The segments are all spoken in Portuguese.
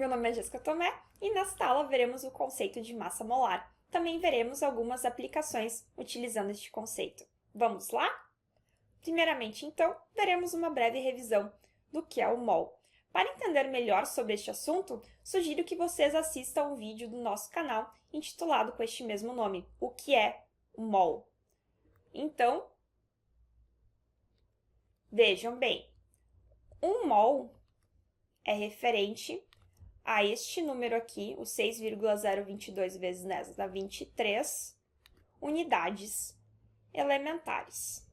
Meu nome é Jéssica Tomé e nesta aula veremos o conceito de massa molar. Também veremos algumas aplicações utilizando este conceito. Vamos lá? Primeiramente, então, veremos uma breve revisão do que é o mol. Para entender melhor sobre este assunto, sugiro que vocês assistam um vídeo do nosso canal intitulado com este mesmo nome, O que é o mol? Então, vejam bem, um mol é referente a este número aqui, o 6,022 vezes 10 dá 23 unidades elementares.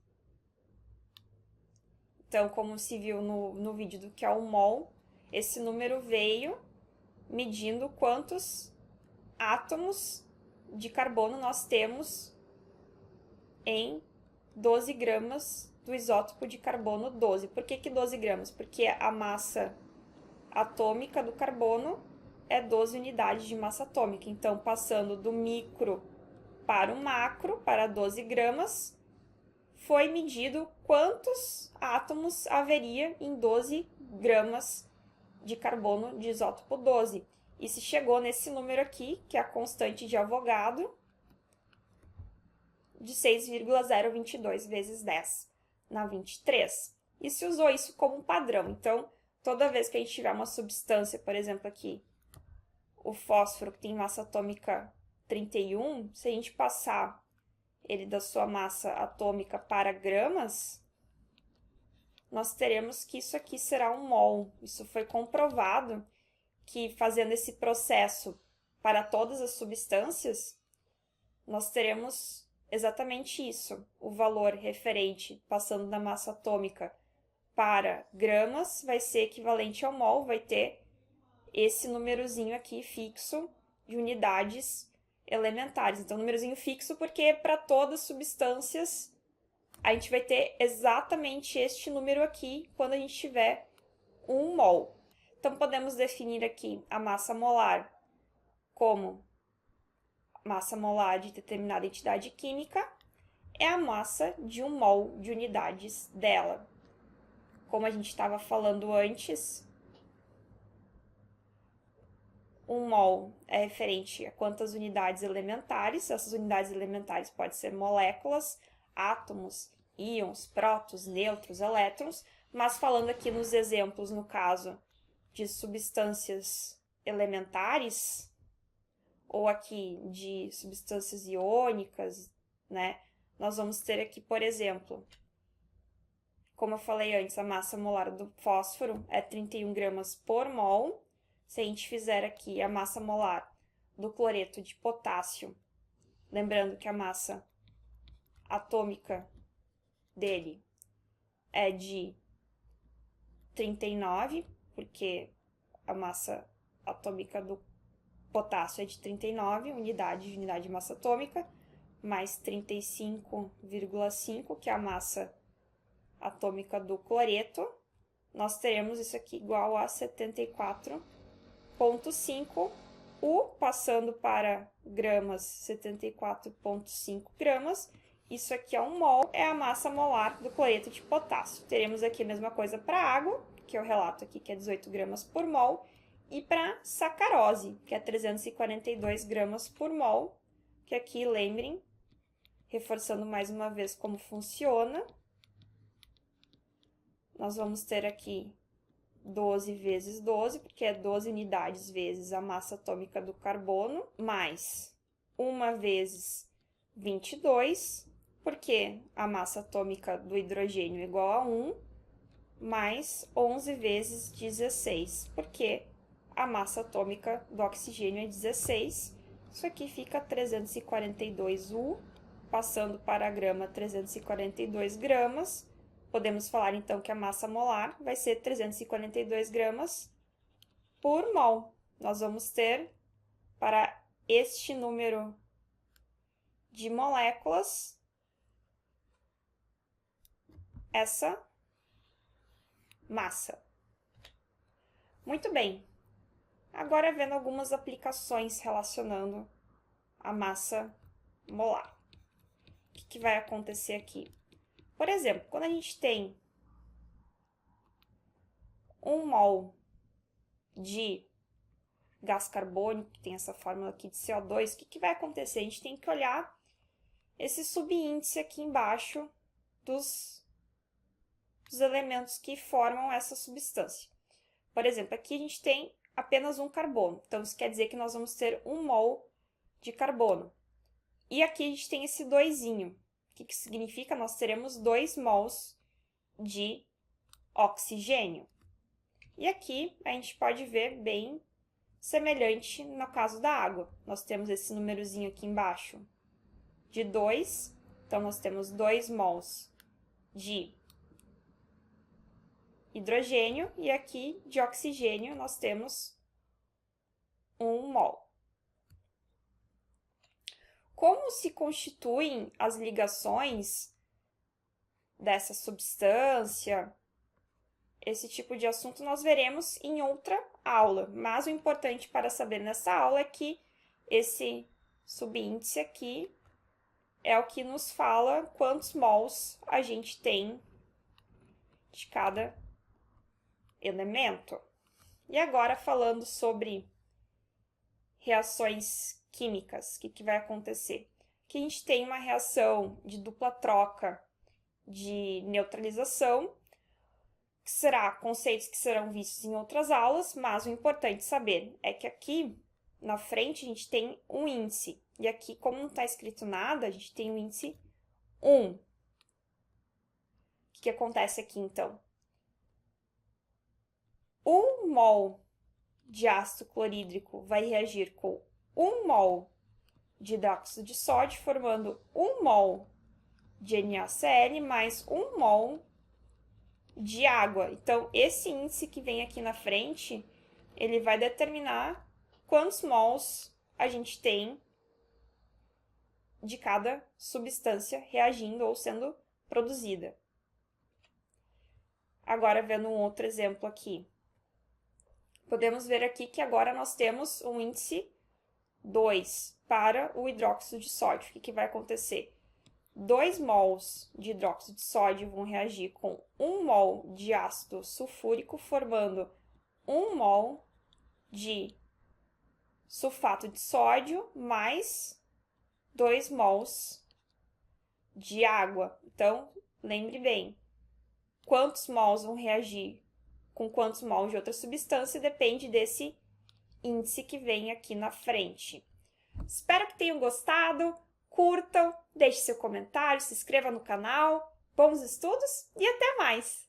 Então, como se viu no vídeo do que é o mol, esse número veio medindo quantos átomos de carbono nós temos em 12 gramas do isótopo de carbono 12. Por que 12 gramas? Porque a massa atômica do carbono é 12 unidades de massa atômica. Então, passando do micro para o macro, para 12 gramas, foi medido quantos átomos haveria em 12 gramas de carbono de isótopo 12. E se chegou nesse número aqui, que é a constante de Avogadro, de 6,022 vezes 10 na 23. E se usou isso como um padrão. Então, toda vez que a gente tiver uma substância, por exemplo aqui, o fósforo que tem massa atômica 31, se a gente passar ele da sua massa atômica para gramas, nós teremos que isso aqui será um mol. Isso foi comprovado que fazendo esse processo para todas as substâncias, nós teremos exatamente isso. O valor referente passando da massa atômica para gramas vai ser equivalente ao mol, vai ter esse númerozinho aqui fixo de unidades elementares. Então, númerozinho fixo porque para todas as substâncias a gente vai ter exatamente este número aqui quando a gente tiver 1 mol. Então, podemos definir aqui a massa molar como massa molar de determinada entidade química é a massa de 1 mol de unidades dela. Como a gente estava falando antes, 1 mol é referente a quantas unidades elementares. Essas unidades elementares podem ser moléculas, átomos, íons, prótons, nêutrons, elétrons, mas falando aqui nos exemplos, no caso de substâncias elementares, ou aqui de substâncias iônicas, né? Nós vamos ter aqui, por exemplo, como eu falei antes, a massa molar do fósforo é 31 gramas por mol. Se a gente fizer aqui a massa molar do cloreto de potássio, lembrando que a massa atômica dele é de 39, porque a massa atômica do potássio é de 39 unidades de unidade de massa atômica, mais 35,5, que é a massa atômica do cloreto, nós teremos isso aqui igual a 74,5. U passando para gramas, 74,5 gramas. Isso aqui é 1 mol, é a massa molar do cloreto de potássio. Teremos aqui a mesma coisa para água, que eu relato aqui que é 18 gramas por mol, e para sacarose, que é 342 gramas por mol, que aqui, lembrem, reforçando mais uma vez como funciona, nós vamos ter aqui 12 vezes 12, porque é 12 unidades vezes a massa atômica do carbono, mais 1 vezes 22, porque a massa atômica do hidrogênio é igual a 1, mais 11 vezes 16, porque a massa atômica do oxigênio é 16. Isso aqui fica 342U, passando para a grama 342 gramas. Podemos falar, então, que a massa molar vai ser 342 gramas por mol. Nós vamos ter, para este número de moléculas, essa massa. Muito bem. Agora, vendo algumas aplicações relacionando a massa molar. O que vai acontecer aqui? Por exemplo, quando a gente tem 1 mol de gás carbônico, que tem essa fórmula aqui de CO2, o que vai acontecer? A gente tem que olhar esse subíndice aqui embaixo dos elementos que formam essa substância. Por exemplo, aqui a gente tem apenas um carbono, então isso quer dizer que nós vamos ter 1 mol de carbono. E aqui a gente tem esse 2zinho. O que significa? Nós teremos 2 mols de oxigênio. E aqui a gente pode ver bem semelhante no caso da água. Nós temos esse númerozinho aqui embaixo de 2, então nós temos 2 mols de hidrogênio e aqui de oxigênio nós temos 1 mol. Como se constituem as ligações dessa substância? Esse tipo de assunto nós veremos em outra aula, mas o importante para saber nessa aula é que esse subíndice aqui é o que nos fala quantos mols a gente tem de cada elemento. E agora falando sobre reações químicas, o que vai acontecer? Aqui a gente tem uma reação de dupla troca de neutralização, que será conceitos que serão vistos em outras aulas, mas o importante saber é que aqui na frente a gente tem um índice, e aqui, como não está escrito nada, a gente tem o índice 1. O que acontece aqui, então? 1 mol de ácido clorídrico vai reagir com 1 mol de hidróxido de sódio, formando 1 mol de NaCl mais 1 mol de água. Então, esse índice que vem aqui na frente, ele vai determinar quantos mols a gente tem de cada substância reagindo ou sendo produzida. Agora, vendo um outro exemplo aqui. Podemos ver aqui que agora nós temos um índice 2 para o hidróxido de sódio. O que vai acontecer? 2 mols de hidróxido de sódio vão reagir com 1 mol de ácido sulfúrico, formando 1 mol de sulfato de sódio mais 2 mols de água. Então, lembre bem, quantos mols vão reagir com quantos mols de outra substância depende desse índice que vem aqui na frente. Espero que tenham gostado, curtam, deixe seu comentário, se inscreva no canal, bons estudos e até mais!